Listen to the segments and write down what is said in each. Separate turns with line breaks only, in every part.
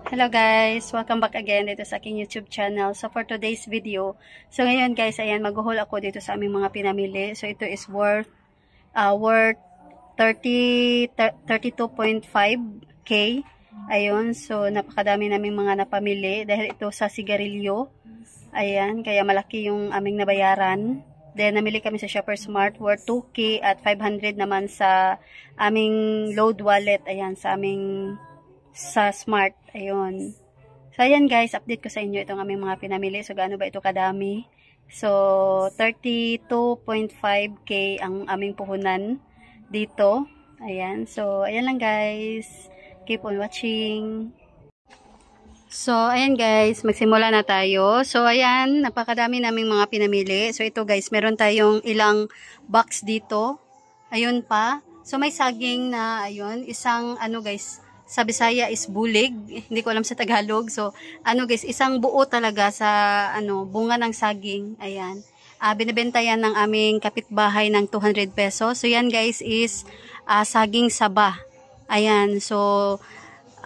Hello guys! Welcome back again dito sa aking YouTube channel. So for today's video, so ngayon guys, ayan, mag-haul ako dito sa aming mga pinamili. So ito is worth 32.5k. Ayun, so napakadami naming mga napamili dahil ito sa sigarilyo. Ayan, kaya malaki yung aming nabayaran. Then namili kami sa Shoppers Mart worth 2k at 500 naman sa aming load wallet. Ayan, sa Smart. Ayun. So, ayan guys, update ko sa inyo itong aming mga pinamili. So, gaano ba ito kadami? So, 32.5k ang aming puhunan dito. Ayan. So, ayan lang guys. Keep on watching. So, ayan guys, magsimula na tayo. So, ayan, napakadami naming mga pinamili. So, ito guys, meron tayong ilang box dito. Ayun pa. So, may saging na, ayun, isang, guys, sa Bisaya is bulig. Hindi ko alam sa Tagalog. So, guys, isang buo talaga sa, bunga ng saging. Ayan. Binibenta yan ng aming kapitbahay ng 200 pesos. So, yan guys is saging saba. Ayan. So,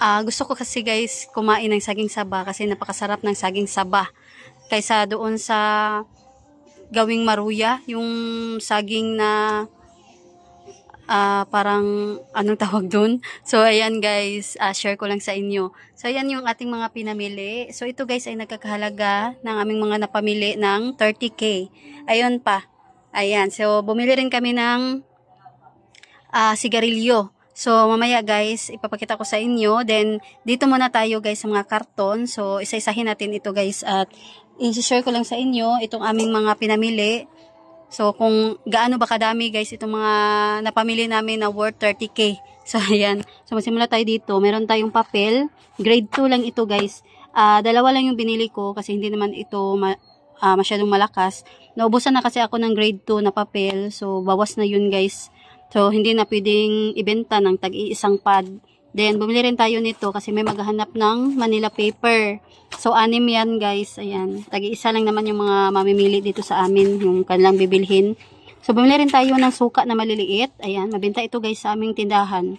gusto ko kasi guys kumain ng saging saba kasi napakasarap ng saging saba. Kaysa doon sa gawing maruya, yung saging na parang anong tawag dun. So ayan guys, share ko lang sa inyo. So ayan yung ating mga pinamili. So ito guys ay nagkakahalaga ng aming mga napamili ng 30k. Ayun pa. Ayan, so bumili rin kami ng sigarilyo. So mamaya guys, ipapakita ko sa inyo. Then dito muna tayo guys sa mga karton. So isa-isahin natin ito guys at i-share ko lang sa inyo itong aming mga pinamili. So, kung gaano ba kadami guys itong mga napamili namin na worth 30k. So, ayan. So, magsimula tayo dito. Meron tayong papel. Grade 2 lang ito guys. Dalawa lang yung binili ko kasi hindi naman ito masyadong malakas. Naubusan na kasi ako ng grade 2 na papel. So, bawas na yun guys. So, hindi na pwedeng ibenta ng tag-iisang pad. Then, bumili rin tayo nito kasi may maghahanap ng Manila paper. So, 6 yan guys. Ayan. Tag-iisa lang naman yung mga mamimili dito sa amin. Yung kanilang bibilhin. So, bumili rin tayo ng suka na maliliit. Ayan. Mabenta ito guys sa aming tindahan.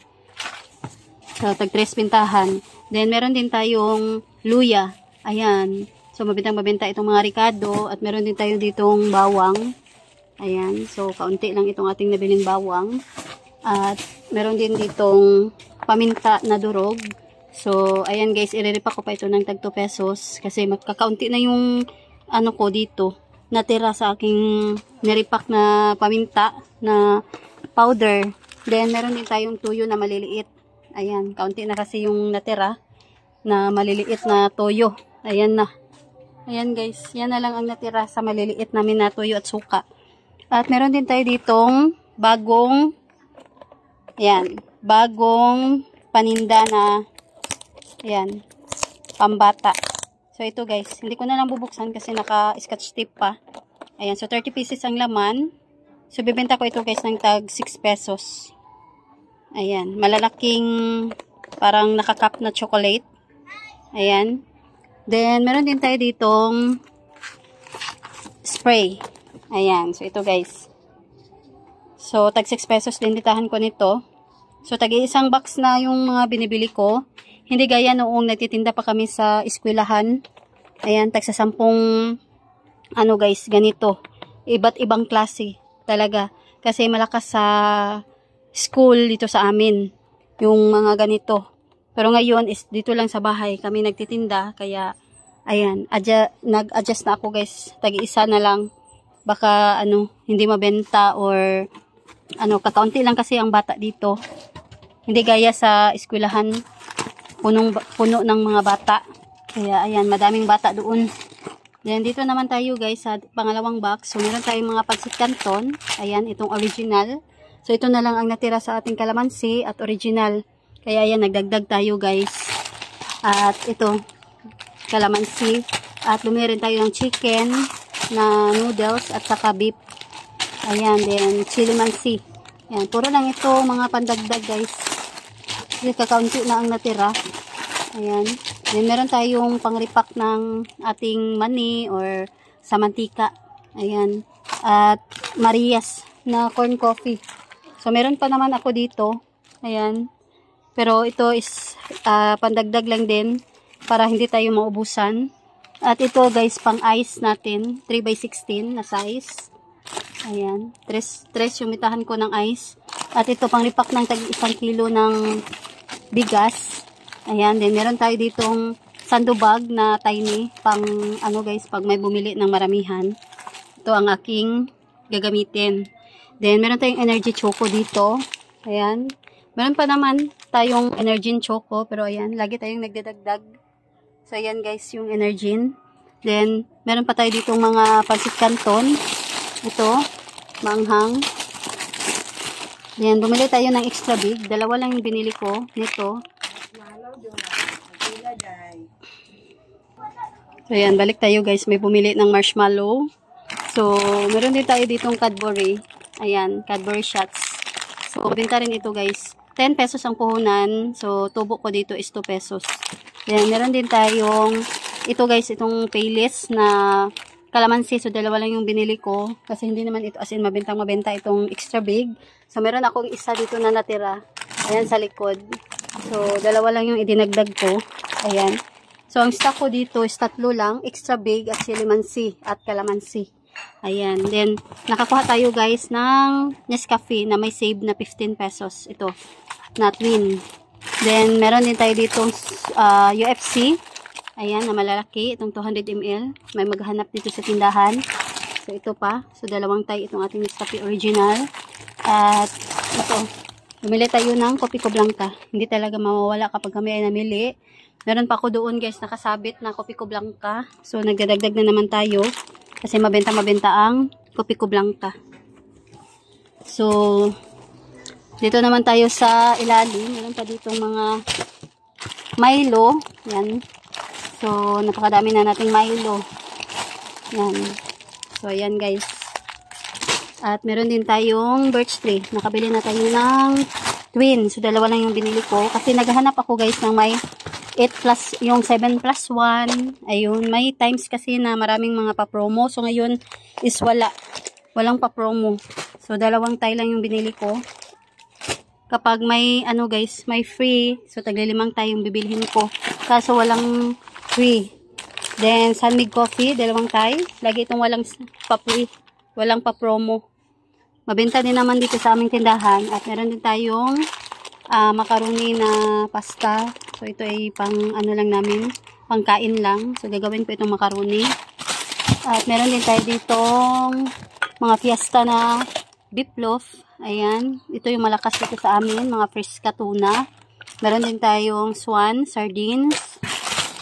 So, tag-3 pintahan. Then, meron din tayong luya. Ayan. So, mabenta itong mga ricado. At meron din tayo ditong bawang. Ayan. So, kaunti lang itong ating nabiling bawang. At meron din ditong paminta na durog. So, ayan guys, ireripa ko pa ito ng tag 2 pesos kasi magkakaunti na yung ko dito natira sa aking niripak na paminta na powder. Then, meron din tayong tuyo na maliliit. Ayan, kaunti na kasi yung natira na maliliit na toyo. Ayan na. Ayan guys, yan na lang ang natira sa maliliit namin na tuyo at suka. At meron din tayo ditong bagong paninda na ayan, pambata. So ito guys, hindi ko na lang bubuksan kasi naka-scotch tape pa. Ayan, so 30 pieces ang laman. So bibenta ko ito guys ng tag 6 pesos. Ayan, malalaking parang naka-cup na chocolate. Ayan. Then meron din tayo ditong spray. Ayan, so ito guys. So tag 6 pesos din ditahan ko nito. So, tagi-isang box na yung mga binibili ko. Hindi gaya noong nagtitinda pa kami sa eskwelahan. Ayan, tag sa 10, guys, ganito. Iba't ibang klase talaga. Kasi malakas sa school dito sa amin. Yung mga ganito. Pero ngayon, is dito lang sa bahay kami nagtitinda. Kaya, ayan, nag-adjust na ako guys. Tagi-isa na lang. Baka, hindi mabenta or kakaunti lang kasi ang bata dito. Hindi gaya sa eskwelahan, puno ng mga bata. Kaya ayan, madaming bata doon. Then dito naman tayo guys sa pangalawang box. So meron tayong mga pansit canton. Ayan, itong original. So ito na lang ang natira sa ating kalamansi at original. Kaya ayan, nagdagdag tayo guys. At ito, kalamansi. At bumili rin tayo ng chicken na noodles at saka beef. Ayan, then chili mansi. Ayan, puro lang ito mga pandagdag guys. Kasi kakaunti na ang natira. Ayan. Then meron tayong pangripak ng ating mani or sa mantika. Ayan. At Marias na corn coffee. So meron pa naman ako dito. Ayan. Pero ito is pandagdag lang din. para hindi tayo maubusan. At ito guys, pang ice natin, 3x16 na size. Ayan, 3 yung mitahan ko ng ice. At ito pang ripak ng tag 1 kilo ng bigas. Ayan, then meron tayo ditong sandubag na tiny, pang ano guys, pag may bumili ng maramihan. Ito ang aking gagamitin. Then meron tayong energy choco dito. Ayan, meron pa naman tayong energy choco, pero ayan, lagi tayong nagdadagdag. So, ayan guys, yung Energin. Then, meron pa tayo ditong mga pansit canton. Ito, manghang. Then, bumili tayo ng extra big. 2 lang yung binili ko nito. So, ayan, balik tayo guys. May bumili ng marshmallow. So, meron din tayo ditong Cadbury. Ayan, Cadbury shots. So, binta rin ito guys. 10 pesos ang puhunan. So, tubo ko dito is 2 pesos. Then, meron din tayong, ito guys, itong Payless na kalamansi. So, 2 lang yung binili ko. Kasi hindi naman ito, as in, mabenta itong extra big. So, meron akong isa dito na natira. Ayan, sa likod. So, 2 lang yung idinagdag ko. Ayan. So, ang stock ko dito is 3 lang. Extra big at silimansi at kalamansi. Ayan. Then, nakakuha tayo guys ng Nescafe na may save na 15 pesos. Ito, na twin. Then, meron din tayo ditong UFC. Ayan, na malalaki. Itong 200 ml. May maghanap dito sa tindahan. So, ito pa. So, 2 tayo itong ating Nescafe original. At, ito. Bumili tayo ng Kopiko Blanca. Hindi talaga mawawala kapag kami ay namili. Meron pa ako doon guys, nakasabit na Kopiko Blanca. So, nagdadagdag na naman tayo. Kasi mabenta-mabenta ang Kopiko Blanca. So, dito naman tayo sa ilalim. Meron pa ditong mga Milo. Yan. So, napakadami na nating Milo. Yan. So, ayan guys. At meron din tayong birch tree. Nakabili na tayo ng twin. So, 2 lang yung binili ko. Kasi naghahanap ako guys ng may 8 plus, yung 7 plus 1. Ayun. May times kasi na maraming mga pa-promo. So, ngayon is wala. Walang pa-promo. So, 2 tayo lang yung binili ko. Kapag may, ano guys, may free. So, tagli-5 tayong bibilhin ko. Kaso, walang free. Then, Sunmig Coffee, 2 tayo. Lagi itong walang pa-free. Walang pa-promo. Mabenta din naman dito sa aming tindahan. At meron din tayong macaroni na pasta. So, ito ay pang, ano lang namin, pangkain lang. So, gagawin ko itong macaroni. At meron din tayo ditong mga fiesta na beef loaf. Ayan. Ito yung malakas dito sa amin. Mga fresca tuna. Meron din tayong swan, sardines.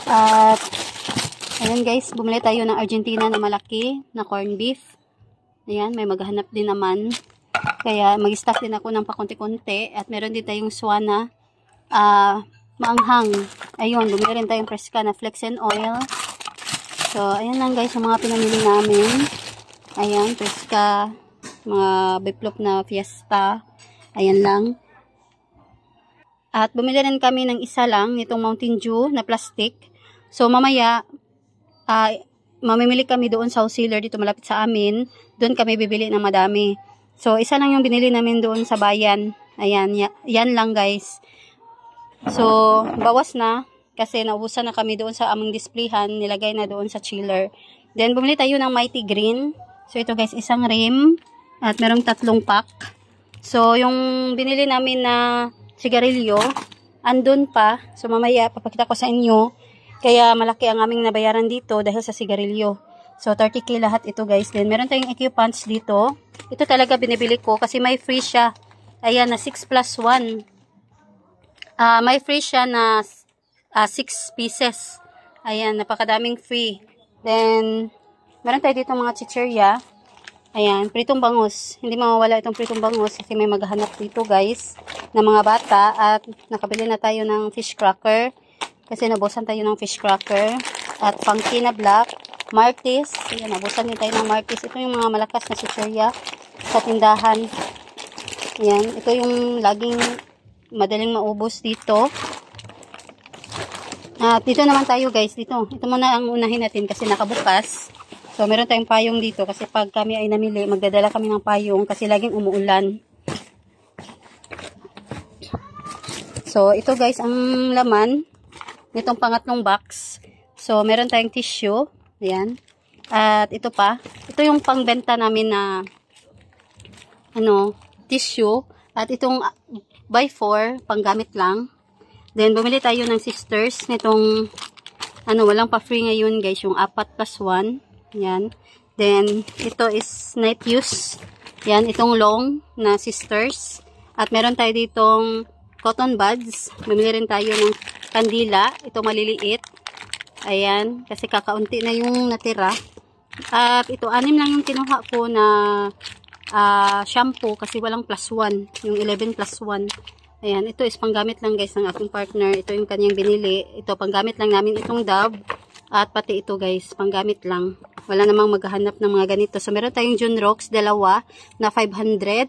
At, ayan guys, bumili tayo ng Argentina na malaki na corn beef. Ayan, may maghanap din naman. Kaya, mag-stock din ako ng pakunti-kunti. At meron din tayong swan na maanghang. Ayun, bumili rin tayong fresca na flex and oil. So, ayan lang guys, yung mga pinamili namin. Ayan, fresca, mga biplop na fiesta. Ayan lang. At bumili rin kami ng isa lang, itong Mountain Dew na plastic. So, mamaya, mamimili kami doon sa wholesaler dito malapit sa amin. Doon kami bibili ng madami. So, isa lang yung binili namin doon sa bayan. Ayan, yan lang guys. So, bawas na. Kasi naubusan na kami doon sa aming displayhan. Nilagay na doon sa chiller. Then, bumili tayo ng Mighty Green. So, ito guys, isang rim. At merong 3 pack. So, yung binili namin na sigarilyo, andun pa. So, mamaya, papakita ko sa inyo. Kaya, malaki ang aming nabayaran dito dahil sa sigarilyo. So, 30k lahat ito guys. Then, meron tayong EQ pants dito. Ito talaga binibili ko kasi may free siya. Ayan, na 6 plus 1. May free siya na 6 pieces. Ayan, napakadaming free. Then, meron tayo dito mga chichirya. Ayan, pritong bangus. Hindi mawawala itong pritong bangus kasi may maghanap dito guys ng mga bata. At nakabili na tayo ng fish cracker. Kasi nabusan tayo ng fish cracker. At funky na black. Martis. Ayan, nabusan din tayo ng Martis. Ito yung mga malakas na chichirya sa tindahan. Ayan, ito yung laging madaling maubos dito. At dito naman tayo guys, dito. Ito muna ang unahin natin kasi nakabukas. So, meron tayong payong dito kasi pag kami ay namili, magdadala kami ng payong kasi laging umuulan. So, ito guys, ang laman. nitong pangatlong box. So, meron tayong tissue. Ayan. At ito pa. Ito yung pangbenta namin na tissue. At itong by 4, panggamit lang. Then, bumili tayo ng sisters nitong walang pa-free ngayon guys, yung 4+1. Yan. Then, ito is night use. Yan, itong long na sisters. At meron tayo ditong cotton buds. Bumili rin tayo ng kandila. Ito maliliit. Ayan, kasi kakaunti na yung natira. At ito, 6 lang yung kinuha ko na shampoo kasi walang +1. Yung 11+1. Ayan, ito is panggamit lang guys ng aking partner. Ito yung kanyang binili. Ito, panggamit lang namin itong Dove. At pati ito guys, panggamit lang. Wala namang maghahanap ng mga ganito. So, meron tayong Junrox, 2 na 500.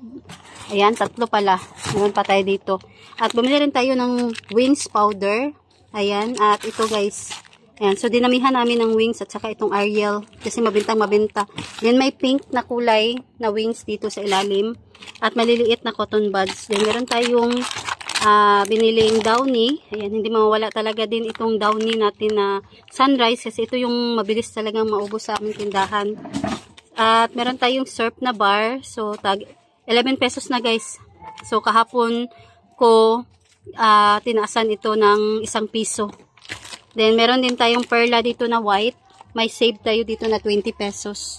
Ayan, 3 pala. Meron pa tayo dito. At bumili rin tayo ng Wings powder. Ayan, at ito guys. Ayan, so dinamihan namin ng wings at saka itong Ariel kasi mabintang mabenta. Then may pink na kulay na wings dito sa ilalim at maliliit na cotton buds. Then meron tayong biniling downy. Ayan, hindi mawawala talaga din itong downy natin na sunrise kasi ito yung mabilis talagang maubos sa aming tindahan. At meron tayong surf na bar. So, 11 pesos na guys. So, kahapon ko tinaasan ito ng 1 piso. Then, meron din tayong perla dito na white. May save tayo dito na 20 pesos.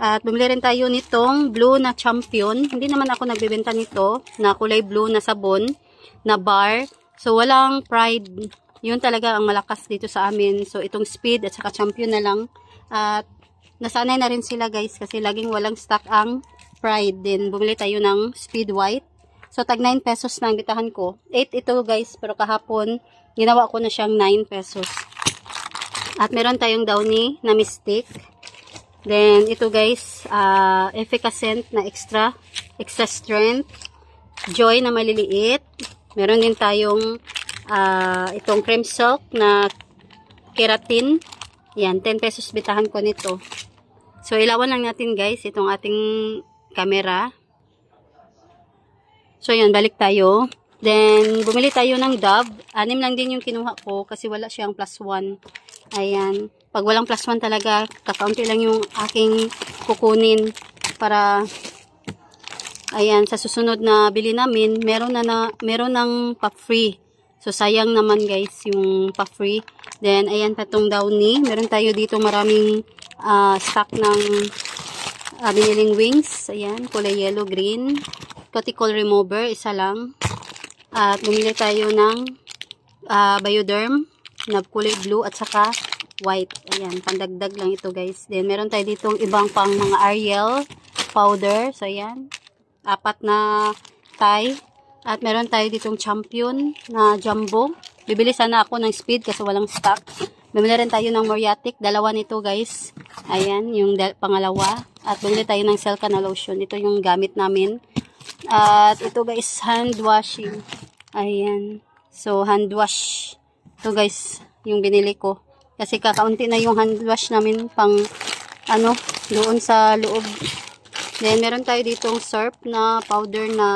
At bumili rin tayo nitong blue na champion. Hindi naman ako nagbebenta nito na kulay blue na sabon na bar. So, walang Pride. Yun talaga ang malakas dito sa amin. So, itong speed at saka champion na lang. At nasanay na rin sila guys kasi laging walang stock ang Pride. Then, bumili tayo ng speed white. So, tag 9 pesos na ang bitahan ko. 8 ito guys, pero kahapon ginawa ko na siyang 9 pesos. At meron tayong downy na Mystic. Then, ito guys, efficacent na extra strength. Joy na maliliit. Meron din tayong itong cream silk na keratin. Yan, 10 pesos bitahan ko nito. So, ilawan lang natin guys itong ating camera. So, yan, balik tayo. Then, bumili tayo ng Dove. 6 lang din yung kinuha ko kasi wala siyang +1. Ayan. Pag walang +1 talaga, kakaunti lang yung aking kukunin para, ayan, sa susunod na bili namin, meron ng pa-free. So, sayang naman guys yung pa-free. Then, ayan pa itong downy. Meron tayo dito maraming stock ng biniling wings. Ayan, kulay yellow, green. Cuticle remover, 1 lang. At bumili tayo ng Bioderm na kulay blue at saka white. Ayan, pandagdag lang ito guys. Then, meron tayo ditong ibang pang mga Ariel powder. So, ayan. 4 na tie. At meron tayo ditong champion na jumbo. Bibili sana ako ng speed kasi walang stock. Bumili rin tayo ng Moriatic. 2 nito guys. Ayan, yung pangalawa. At bumili tayo ng Selka na lotion. Ito yung gamit namin. At ito guys, hand washing. Ayan. So, hand wash. Ito guys, yung binili ko. Kasi kakaunti na yung hand wash namin pang, doon sa loob. Then, meron tayo ditong surf na powder na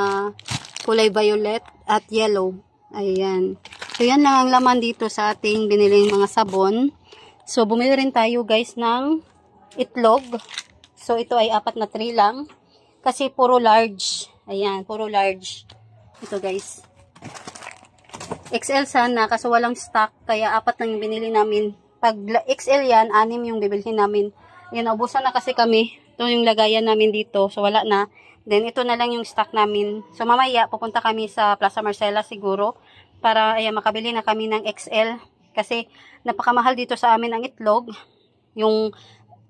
kulay violet at yellow. Ayan. So, yan lang ang laman dito sa ating biniling mga sabon. So, bumili rin tayo guys ng itlog. So, ito ay 4 na tray lang. Kasi puro large. Ayan, puro large. Ito guys. XL sana, kaso walang stock. Kaya 4 lang yung binili namin. Pag XL yan, 6 yung bibilhin namin. Ayan, naubusan na kasi kami. Ito yung lagayan namin dito. So, wala na. Then, ito na lang yung stock namin. So, mamaya, pupunta kami sa Plaza Marcela siguro. Para, ayan, makabili na kami ng XL. Kasi, napakamahal dito sa amin ang itlog. Yung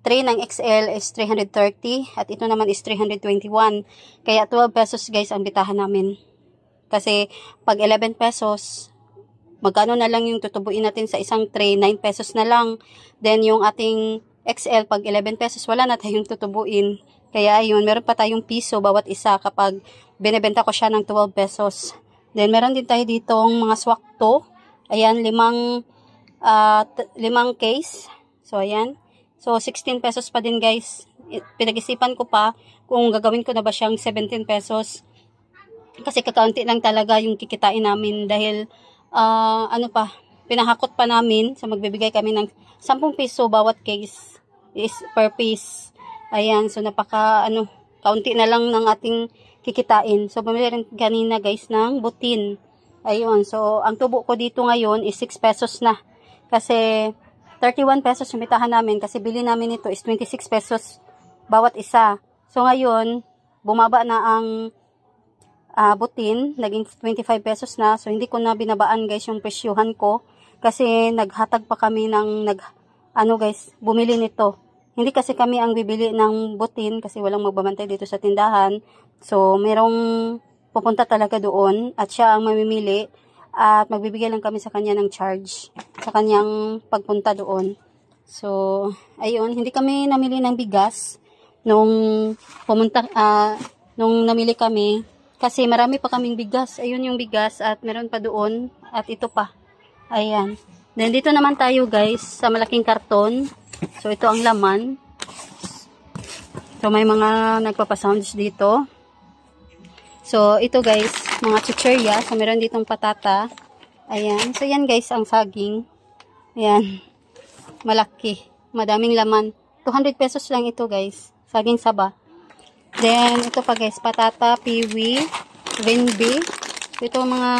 tray ng XL is 330 at ito naman is 321. Kaya 12 pesos guys ang bitahan namin. Kasi pag 11 pesos, magkano na lang yung tutubuin natin sa isang tray? 9 pesos na lang. Then yung ating XL pag 11 pesos, wala na tayong tutubuin. Kaya ayun, meron pa tayong piso bawat isa kapag binebenta ko siya ng 12 pesos. Then meron din tayo ditong mga swakto. Ayan, 5 case. So ayan. So, 16 pesos pa din guys. Pinag-isipan ko pa kung gagawin ko na ba siyang 17 pesos. Kasi kakaunti lang talaga yung kikitain namin dahil, pinahakot pa namin. So, magbibigay kami ng 10 piso bawat case is per piece. Ayan. So, kaunti na lang ng ating kikitain. So, bumili rin kanina guys ng butin. Ayun. So, ang tubo ko dito ngayon is 6 pesos na. Kasi, 31 pesos yung bitahan namin. Kasi, bili namin ito is 26 pesos bawat isa. So, ngayon, bumaba na ang butin, naging 25 pesos na. So, hindi ko na binabaan guys yung presyuhan ko. Kasi, naghatag pa kami ng, bumili nito. Hindi kasi kami ang bibili ng butin kasi walang magbabantay dito sa tindahan. So, merong pupunta talaga doon at siya ang mamimili at magbibigay lang kami sa kanya ng charge sa kanyang pagpunta doon. So, ayun, hindi kami namili ng bigas nung namili kami. Kasi marami pa kaming bigas. Ayun yung bigas at meron pa doon. At ito pa. Ayan. Then dito naman tayo guys sa malaking karton. So ito ang laman. So may mga nagpapasounds dito. So ito guys, mga chichirya. So meron ditong patata. Ayan. So yan guys ang saging. Ayan. Malaki. Madaming laman. 200 pesos lang ito guys. Saging saba. Then, ito pa guys, patata, piwi, vinbi. Ito mga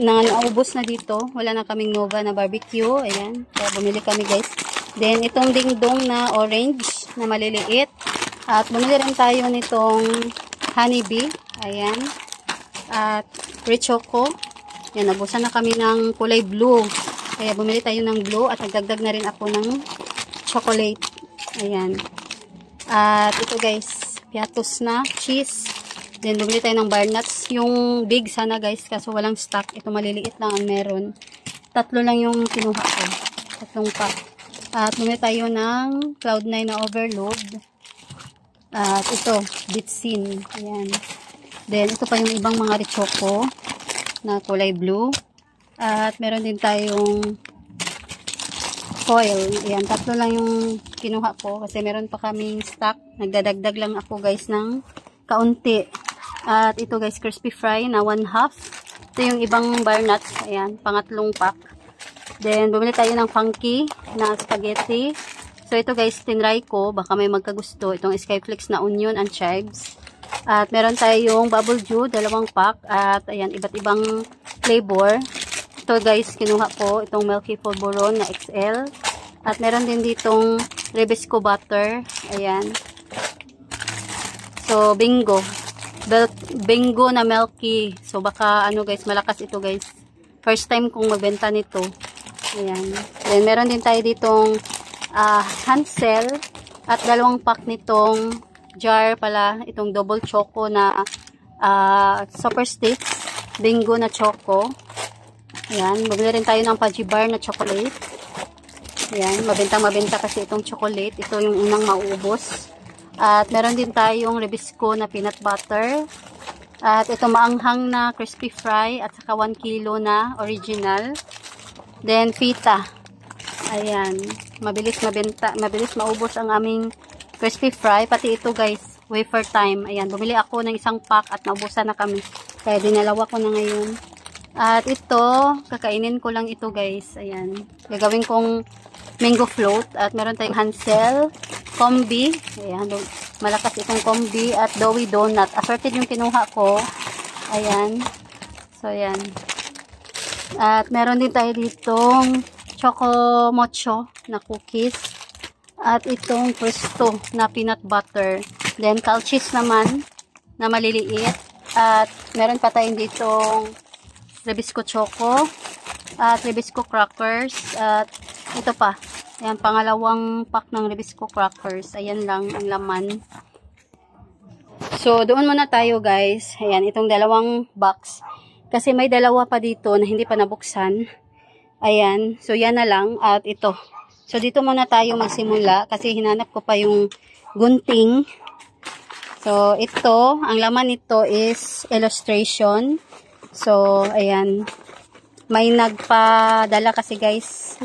naubos na dito. Wala na kaming Nova na barbecue. Ayan. So, bumili kami guys. Then, itong dingdong na orange na maliliit. At bumili rin tayo nitong honeybee. Ayan. At Richoco. Ayan, nabusan na kami ng kulay blue. Kaya bumili tayo ng blue at nagdagdag na rin ako ng chocolate. Ayan. At ito guys, piatos na cheese. Then bumili tayo ng bar nuts. Yung big sana guys, kaso walang stock. Ito maliliit lang ang meron. 3 lang yung kinuha ko. 3 pack. At bumili tayo ng Cloud9 na overload. At ito, Bitsin. Ayan. Then ito pa yung ibang mga Richoco na kulay blue. At meron din tayong foil. Ayan, 3 lang yung kinuha ko kasi meron pa kaming stock. Nagdadagdag lang ako guys ng kaunti. At ito guys, crispy fry na 1/2. Ito yung ibang bar nuts. Ayan, pangatlong pack. Then, bumili tayo ng funky na spaghetti. So, ito guys, tinry ko. Baka may magkagusto. Itong Skyflakes na onion and chives. At meron tayong bubble dew, 2 pack. At ayan, iba't ibang flavor. Ito guys, kinuha ko itong Milky Polvoron na XL. At meron din ditong Rebisco butter. Ayan. So, bingo. Bingo na Milky. So, baka guys, malakas ito guys. First time kong magbenta nito. Ayan. Then, meron din tayo ditong Hansel. At 2 pack nitong jar pala. Itong double choco na super sticks. Bingo na choco. Ayan, mabili rin tayo ng Pudgy Bar na chocolate. Ayan, mabenta kasi itong chocolate. Ito yung unang mauubos. At meron din tayong Rebisco na peanut butter. At ito maanghang na crispy fry. At saka 1 kilo na original. Then, fita. Ayan, mabilis mabenta. Mabilis maubos ang aming crispy fry. Pati ito guys, wafer time. Ayan, bumili ako ng 1 pack at naubusan na kami. Kaya dinalawa ko na ngayon. At ito, kakainin ko lang ito guys. Ayan. Gagawin kong mango float. At meron tayong Hansel, Combi. Ayan. Malakas itong Combi at doughy donut. Assorted yung kinuha ko. Ayan. So, ayan. At meron din tayo ditong Choco Mocho na cookies. At itong Presto na peanut butter. Then, calchis naman na maliliit. At meron pa tayong ditong Rebisco Choco at Rebisco Crackers at ito pa. Ayan, pangalawang pack ng Rebisco Crackers. Ayan lang ang laman. So, doon muna tayo guys. Ayan, itong 2 box. Kasi may 2 pa dito na hindi pa nabuksan. Ayan, so yan na lang. At ito. So, dito muna tayo magsimula kasi hinanap ko pa yung gunting. So, ito, ang laman nito is illustration. So, ayan. May nagpadala kasi guys.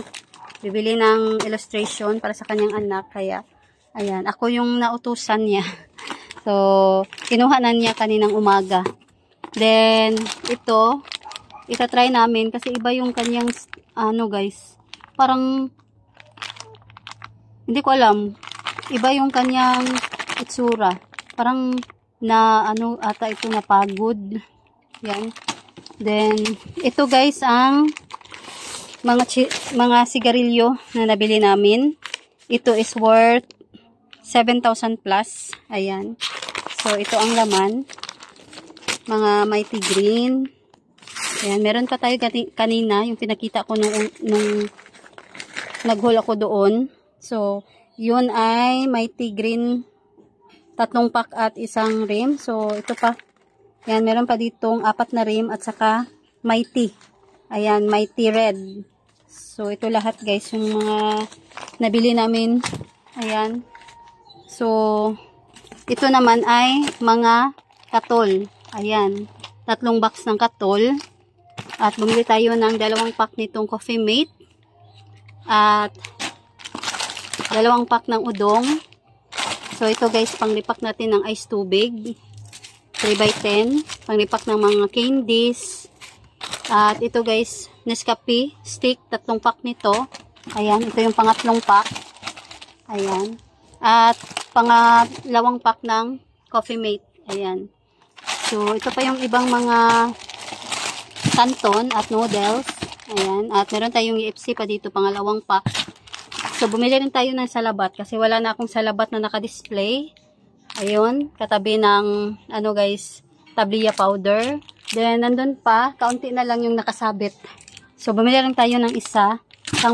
Bibili ng illustration para sa kanyang anak. Kaya, ayan. Ako yung nautusan niya. So, kinuha na niya kaninang umaga. Then, ito, itatry namin kasi iba yung kanyang ano guys, parang hindi ko alam, iba yung kanyang itsura, parang na ano ata ito, napagod. Yan. Then ito guys ang mga sigarilyo na nabili namin. Ito is worth 7,000 plus. Ayan. So ito ang laman, mga Mighty Green. Ayan, meron pa tayo kanina, yung pinakita ko nung nag-haul ako doon. So, yun ay Mighty Green, 3 pack at 1 rim. So, ito pa. Ayan, meron pa ditong 4 na rim at saka Mighty. Ayan, Mighty Red. So, ito lahat guys, yung mga nabili namin. Ayan. So, ito naman ay mga katol. Ayan, 3 box ng katol. At bumili tayo ng 2 pack nitong Coffee Mate. At 2 pack ng udong. So, ito guys, panglipak natin ng ice tubig. 3x10. Panglipak ng mga candies. At ito guys, Nescafe stick. 3 pack nito. Ayan, ito yung pangatlong pack. Ayan. At pangalawang pack ng Coffee Mate. Ayan. So, ito pa yung ibang mga canton at noodles. Ayan. At meron tayong UFC pa dito, pangalawang pack. So, bumili rin tayo ng salabat kasi wala na akong salabat na naka-display. Ayun, katabi ng, ano guys, tabliya powder. Then, nandun pa, kaunti na lang yung nakasabit. So, bumili rin tayo ng isang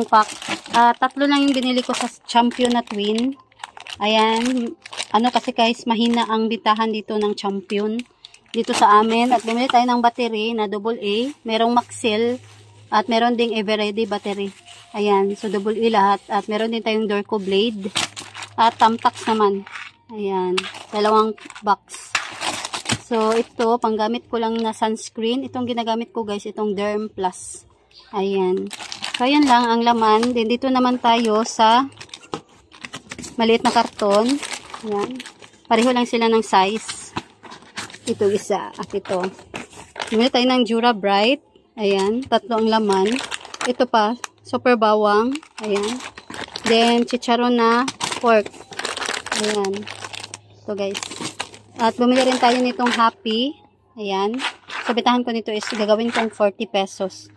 pack. 3 lang yung binili ko sa Champion na Twin. Ayan, ano kasi guys, mahina ang bitahan dito ng Champion dito sa amin. At bumili tayo ng battery na AA. Merong Maxell at meron ding Everready battery. Ayan, so AA lahat. At meron din tayong Dorco blade. At Tampax naman. Ayan, 2 box. So, ito, panggamit ko lang na sunscreen. Itong ginagamit ko guys, itong Derm Plus. Ayan. So, ayan lang ang laman. Then, dito naman tayo sa maliit na karton. Ayan. Pareho lang sila ng size. Ito isa at ito. Bumili tayo ng Jura Bright. Ayan, 3 ang laman. Ito pa, super bawang. Ayan. Then, chicharon na pork. Ayan. Ito guys. At bumili rin tayo nitong Happy. Ayan. Sabitahan ko nito is gagawin kong 40 pesos.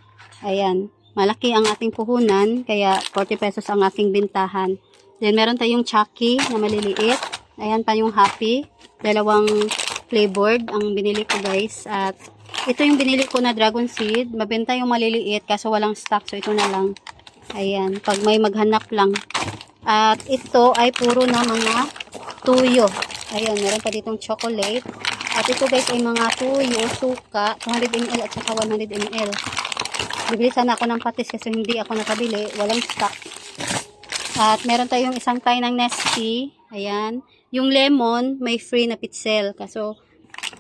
Ayan. Malaki ang ating puhunan, kaya 40 pesos ang aking bintahan. Then, meron tayong Chucky na maliliit. Ayan pa yung Happy. 2 flavored ang binili ko guys. At ito yung binili ko na dragon seed. Mabenta yung maliliit kaso walang stock. So, ito na lang. Ayan. Pag may maghanap lang. At ito ay puro na mga tuyo. Ayan. Meron pa ditong chocolate. At ito guys ay mga tuyo, suka, 200 ml at saka 100 ml. Bibili sana ako ng patis kasi hindi ako nakabili. Walang stock. At meron tayong isang tie ng Nestea. Ayan. Yung lemon, may free na pitzel. Kaso,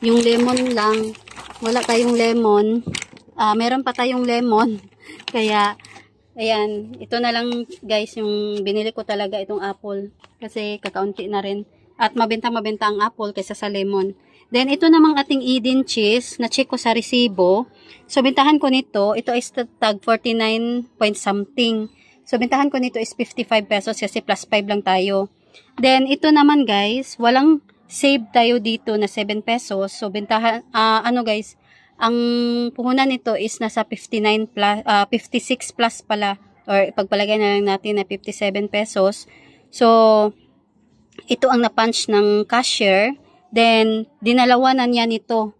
yung lemon lang, wala tayong lemon. Meron pa tayong lemon. Kaya, ayan. Ito na lang guys, yung binili ko talaga itong apple. Kasi kakaunti na rin. At mabenta-mabenta ang apple kaysa sa lemon. Then, ito namang ating Eden cheese, na check ko sa resibo. So, bintahan ko nito, ito is tag 49 point something. So, bintahan ko nito is 55 pesos kasi plus 5 lang tayo. Then, ito naman guys, walang save tayo dito na 7 pesos. So, bintahan, guys, ang puhunan nito is nasa 59 plus, 56 plus pala. Or, pagpalagay na lang natin na 57 pesos. So, ito ang na-punch ng cashier. Then, dinalawa na niya nito.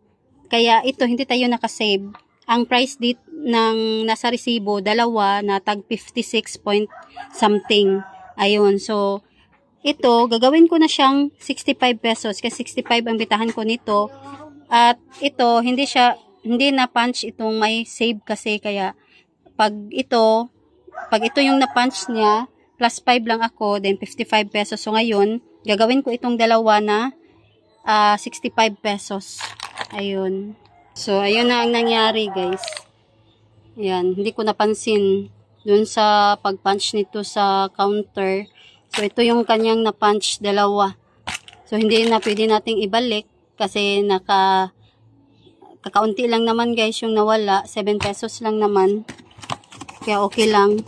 Kaya ito, hindi tayo nakasave. Ang price dito ng nasa resibo, dalawa na tag 56 point something. Ayun, so, ito, gagawin ko na siyang 65 pesos. Kasi 65 ang bitahan ko nito. At ito, hindi na-punch itong may save kasi. Kaya, pag ito yung na-punch niya, plus 5 lang ako, then 55 pesos. So, ngayon, gagawin ko itong dalawa na 65 pesos. Ayun. So, ayun na ang nangyari, guys. Ayan, hindi ko napansin dun sa pag-punch nito sa counter. So, ito yung kanyang na-punch, dalawa. So, hindi na pwede nating ibalik kasi kakaunti lang naman, guys, yung nawala. 7 pesos lang naman. Kaya okay lang.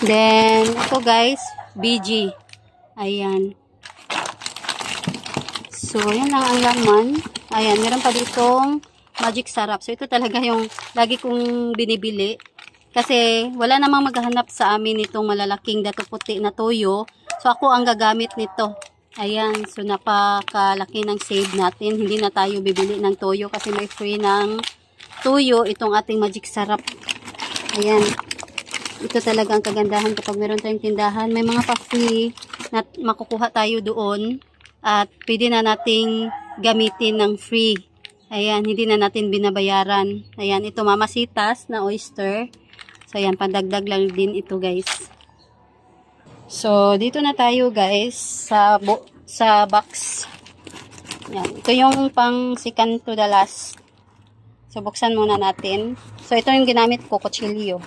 Then, ito guys, BG. Ayan. So, yan lang ang laman. Ayan, meron pa ditong magic sarap. So, ito talaga yung lagi kong binibili. Kasi, wala namang maghahanap sa amin itong malalaking dato puti na toyo. So, ako ang gagamit nito. Ayan, so napakalaki ng save natin. Hindi na tayo bibili ng toyo kasi may free ng toyo itong ating magic sarap. Ayan. Ito talaga ang kagandahan kapag meron tayong tindahan. May mga pa-free na makukuha tayo doon at pwede na nating gamitin ng free. Ayan, hindi na natin binabayaran. Ayan, ito mamasitas na oyster. So, ayan, pandagdag lang din ito guys. So, dito na tayo guys sa box. Yan. Ito yung pang second to the last. So, buksan muna natin. So, ito yung ginamit ko, kutsilyo.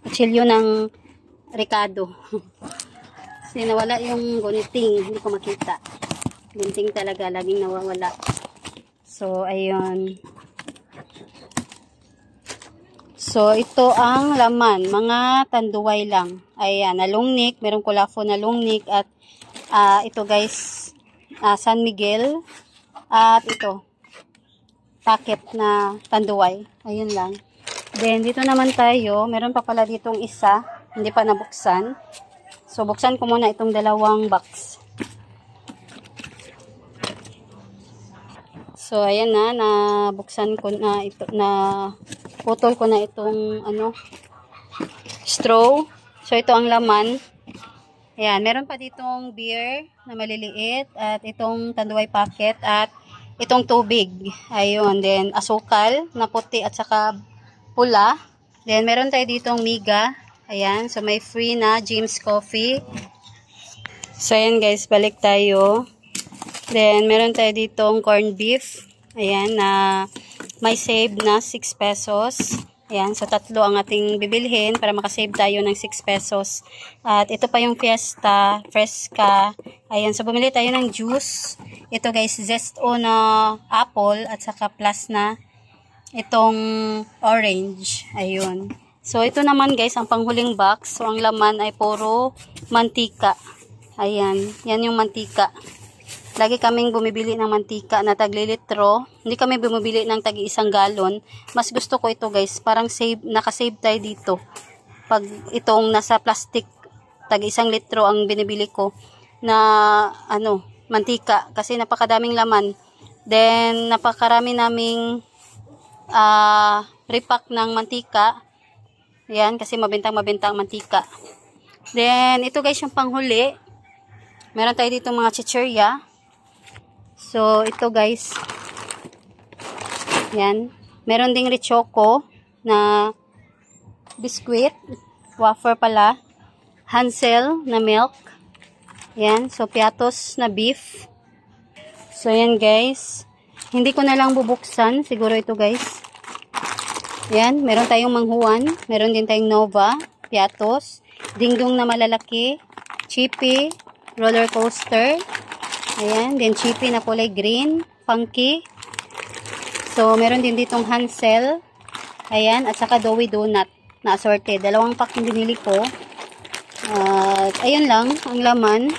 Kutsilyo ng Ricardo. Kasi nawala yung guniting. Hindi ko makita. Gunting talaga, laging nawawala. So, ayun. So, ito ang laman. Mga tanduay lang. Ayan, na longnik. Merong kulafo na longnik. At ito guys, San Miguel. At ito, packet na tanduay. Ayun lang. Then, dito naman tayo. Meron pa pala ditong isa. Hindi pa nabuksan. So, buksan ko muna itong dalawang box. So, ayan na. Nabuksan ko na ito. Putol ko na itong straw. So, ito ang laman. Ayan, meron pa ditong beer na maliliit at itong tanduay packet at itong tubig. Ayun, then asukal na puti at saka pula. Then, meron tayo ditong miga. Ayan, so may free na James Coffee. So, ayan guys, balik tayo. Then, meron tayo ditong corned beef. Ayan, na may save na 6 pesos. Ayan, so tatlo ang ating bibilhin para makasave tayo ng 6 pesos. At ito pa yung Fiesta, Fresca. Ayan, so bumili tayo ng juice. Ito guys, Zesto na apple at saka plus na itong orange. Ayun. So ito naman guys, ang panghuling box. So ang laman ay puro mantika. Ayan, yan yung mantika. Lagi kaming bumibili ng mantika na tag-litro. Hindi kami bumibili ng tag-1 galon. Mas gusto ko ito guys. Parang nakasave tayo dito. Pag itong nasa plastic, tag-1 litro ang binibili ko na mantika. Kasi napakadaming laman. Then, napakarami naming repack ng mantika. Yan, kasi mabintang-mabintang mantika. Then, ito guys yung panghuli. Meron tayo dito mga chichirya. So, ito guys. Yan. Meron ding Richoco na biscuit. Wafer pala. Hansel na milk. Yan. So, Piatos na beef. So, yan guys. Hindi ko na lang bubuksan. Siguro ito guys. Yan. Meron tayong manghuan. Meron din tayong Nova. Piatos. Dingdong na malalaki. Chippy. Roller coaster. Ayan, then chippy na kulay green, funky. So, meron din ditong Hansel. Ayan, at saka Doughy Donut na assorted. 2 pack yung binili ko. Ayan lang, ang laman.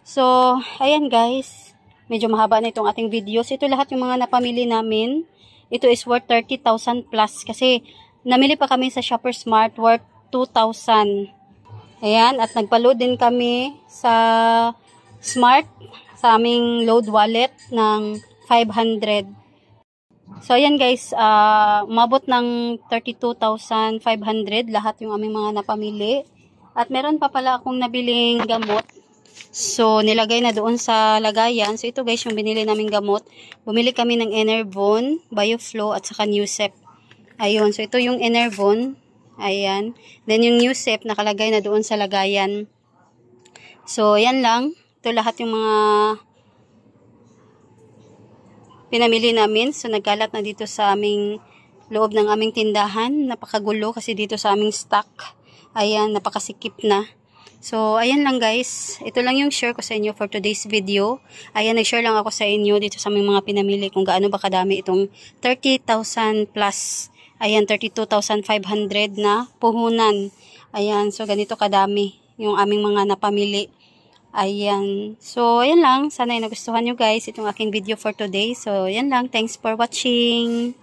So, ayan guys. Medyo mahaba na itong ating videos. Ito lahat yung mga napamili namin. Ito is worth 30,000 plus. Kasi, namili pa kami sa Shopper Smart worth 2,000. Ayan, at nagpa-load din kami sa Smart sa aming load wallet ng 500. So, ayan guys, umabot ng 32,500 lahat yung aming mga napamili. At meron pa pala akong nabiling gamot. So, nilagay na doon sa lagayan. So, ito guys, yung binili naming gamot. Bumili kami ng Enervon, Bioflow, at saka Newsep. Ayun, so ito yung Enervon. Ayan. Then, yung Newsep, nakalagay na doon sa lagayan. So, yan lang. Ito lahat yung mga pinamili namin. So, nagkalat na dito sa aming loob ng aming tindahan. Napakagulo kasi dito sa aming stock. Ayan, napakasikip na. So, ayan lang guys. Ito lang yung share ko sa inyo for today's video. Ayan, nag-share lang ako sa inyo dito sa aming mga pinamili kung gaano ba kadami itong 30,000 plus Ayan, 32,500 na puhunan. Ayan, so ganito kadami yung aming mga napamili. Ayan. So, ayan lang. Sana ay nagustuhan nyo guys itong aking video for today. So, ayan lang. Thanks for watching.